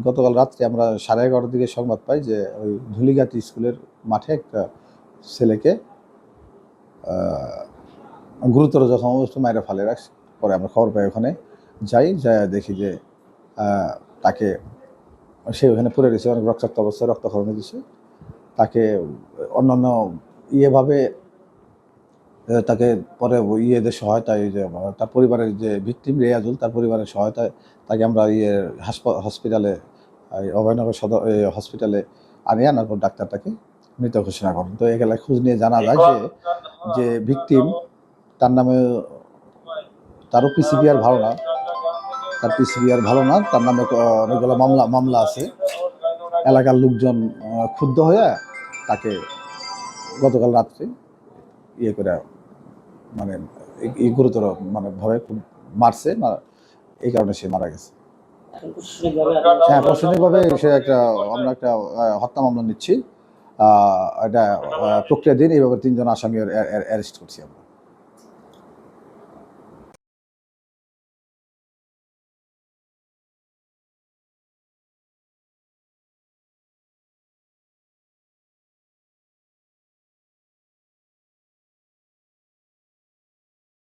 গতকাল রাত্রে আমরা 11:30টার দিকে সংবাদ পাই যে ওই ধুলিগাতি স্কুলের মাঠে একটা ছেলেকে গুরুতর জখম অবস্থায় মাইরা ফেলে রাখছে। পরে আমরা খবর পাই, ওখানে যাই, দেখি যে তাকে সে ওখানে পড়ে রয়েছে, অনেক রক্তাক্ত অবস্থায়, রক্তক্ষরণ দিচ্ছে। তাকে অন্যান্য ইয়েভাবে তাকে পরে ইয়েদের সহায়তায়, যে তার পরিবারের যে ভিকটিম রেয়াজুল, তার পরিবারের সহায়তায় তাকে আমরা হসপিটালে, অভয়নগর সদর হসপিটালে আনার পর ডাক্তার তাকে মৃত ঘোষণা করেন। তো এগুলা খোঁজ নিয়ে জানা যায় যে ভিকটিম, তার নামে, তারও পিসিবিআর ভালো না, তার নামে অনেকগুলো মামলা আছে। এলাকার লোকজন ক্ষুব্ধ হয়ে তাকে গতকাল রাত্রে ইয়ে করে, মানে গুরুতর ভাবে মারছে, এই কারণে সে মারা গেছে। হ্যাঁ, প্রশাসনিকভাবে আমরা একটা হত্যা মামলা নিচ্ছি। এটা প্রক্রিয়াধীন। এইভাবে 3 জন আসামি অ্যারেস্ট করছি আমরা।